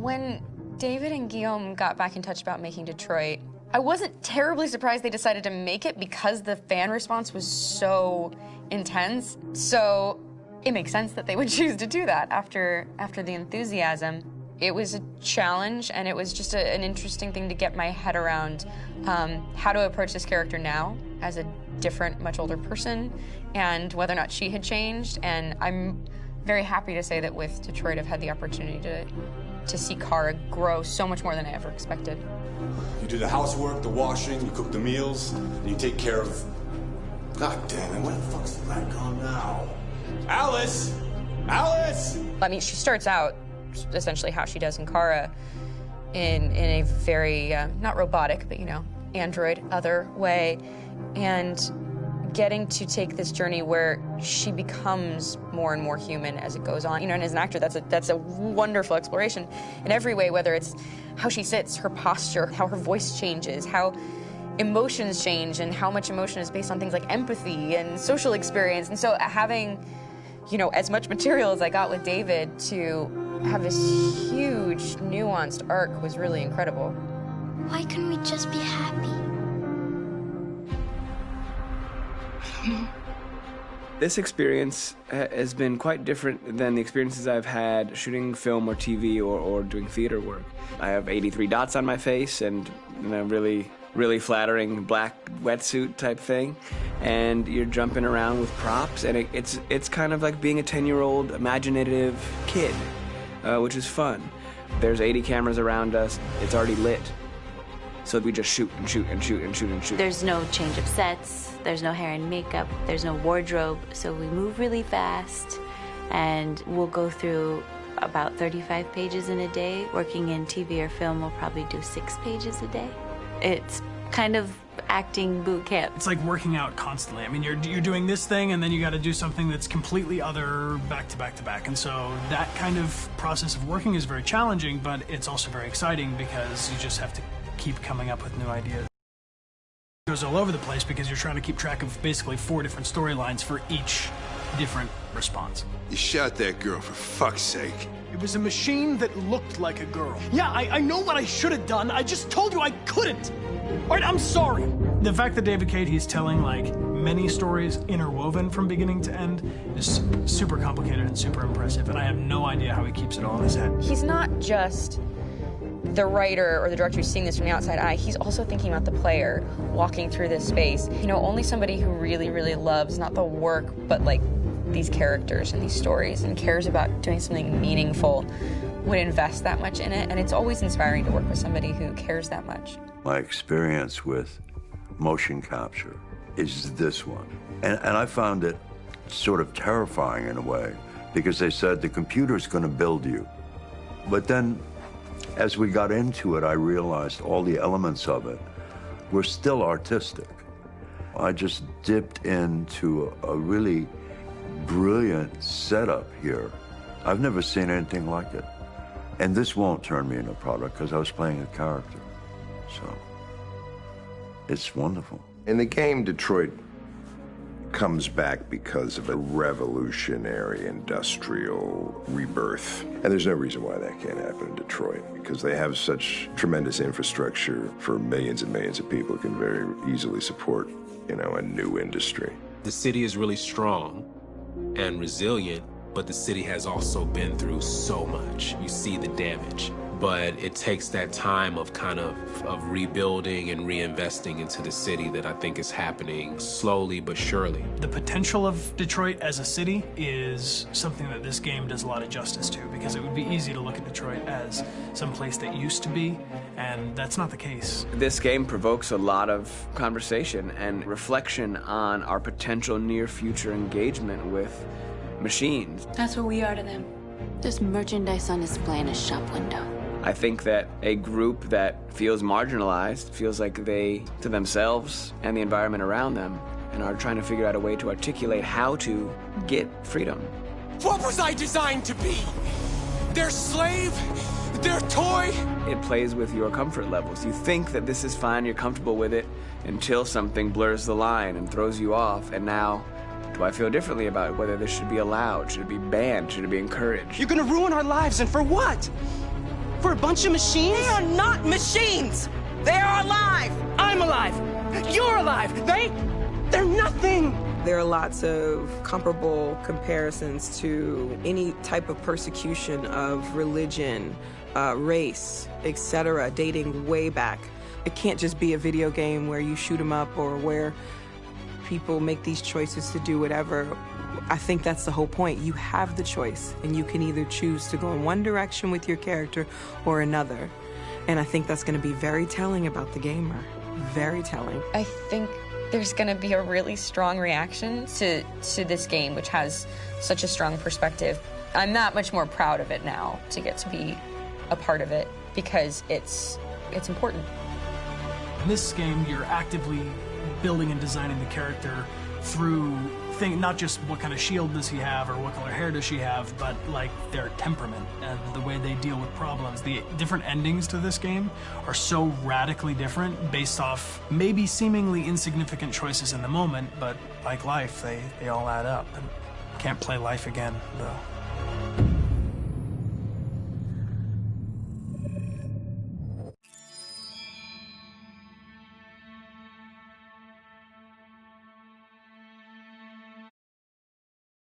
When David and Guillaume got back in touch about making Detroit, I wasn't terribly surprised they decided to make it because the fan response was so intense. So it makes sense that they would choose to do that after the enthusiasm. It was a challenge, and it was just an interesting thing to get my head around how to approach this character now as a different, much older person, and whether or not she had changed. And I'm very happy to say that with Detroit, I've had the opportunity to see Kara grow so much more than I ever expected. You do the housework, the washing, you cook the meals, and you take care of... God damn it, where the fuck's the light gone now? Alice! Alice! I mean, she starts out essentially how she does in Kara in a very, not robotic, but, you know, android other way. And getting to take this journey where she becomes more and more human as it goes on. You know, and as an actor, that's a wonderful exploration in every way, whether it's how she sits, her posture, how her voice changes, how emotions change, and how much emotion is based on things like empathy and social experience. And so having, you know, as much material as I got with David to have this huge, nuanced arc was really incredible. Why couldn't we just be happy? This experience has been quite different than the experiences I've had shooting film or TV or doing theater work. I have 83 dots on my face and a really flattering black wetsuit type thing, and you're jumping around with props, and it's kind of like being a 10-year-old imaginative kid, which is fun. There's 80 cameras around us. It's already lit. So we just shoot and shoot and shoot and shoot and shoot. There's no change of sets, there's no hair and makeup, there's no wardrobe, so we move really fast, and we'll go through about 35 pages in a day. Working in TV or film, we'll probably do 6 pages a day. It's kind of acting boot camp. It's like working out constantly. I mean, you're doing this thing, and then you got to do something that's completely other back to back to back. And so that kind of process of working is very challenging, but it's also very exciting because you just have to keep coming up with new ideas. It goes all over the place because you're trying to keep track of basically 4 different storylines for each different response. You shot that girl, for fuck's sake. It was a machine that looked like a girl. Yeah, I know what I should have done. I just told you I couldn't. All right, I'm sorry. The fact that David Cade, he's telling like many stories interwoven from beginning to end is super complicated and super impressive, and I have no idea how he keeps it all in his head. He's not just the writer or the director who's seeing this from the outside eye, he's also thinking about the player walking through this space. You know, only somebody who really, really loves not the work, but like these characters and these stories and cares about doing something meaningful would invest that much in it. And it's always inspiring to work with somebody who cares that much. My experience with motion capture is this one. And I found it sort of terrifying in a way because they said the computer's going to build you. But then as we got into it, I realized all the elements of it were still artistic. I just dipped into a really brilliant setup here. I've never seen anything like it. And this won't turn me into a product because I was playing a character. So it's wonderful. In the game, Detroit comes back because of a revolutionary industrial rebirth. And there's no reason why that can't happen in Detroit, because they have such tremendous infrastructure for millions and millions of people who can very easily support, you know, a new industry. The city is really strong and resilient, but the city has also been through so much. You see the damage. But it takes that time of kind of rebuilding and reinvesting into the city that I think is happening slowly but surely. The potential of Detroit as a city is something that this game does a lot of justice to, because it would be easy to look at Detroit as some place that used to be, and that's not the case. This game provokes a lot of conversation and reflection on our potential near-future engagement with machines. That's what we are to them. There's merchandise on display in a shop window. I think that a group that feels marginalized, feels like they, to themselves and the environment around them, and are trying to figure out a way to articulate how to get freedom. What was I designed to be? Their slave? Their toy? It plays with your comfort levels. You think that this is fine, you're comfortable with it, until something blurs the line and throws you off, and now, do I feel differently about whether this should be allowed? Should it be banned? Should it be encouraged? You're gonna ruin our lives, and for what? for a bunch of machines? They are not machines! They are alive! I'm alive! You're alive! They're nothing! There are lots of comparable comparisons to any type of persecution of religion, race, etc., dating way back. It can't just be a video game where you shoot them up or where people make these choices to do whatever. I think that's the whole point. You have the choice, and you can either choose to go in one direction with your character or another. And I think that's going to be very telling about the gamer. Very telling. I think there's going to be a really strong reaction to this game, which has such a strong perspective. I'm that much more proud of it now to get to be a part of it because it's important. In this game, you're actively building and designing the character through not just what kind of shield does he have or what color hair does she have, but like their temperament and the way they deal with problems. The different endings to this game are so radically different based off maybe seemingly insignificant choices in the moment, but like life, they all add up. And can't play life again, though.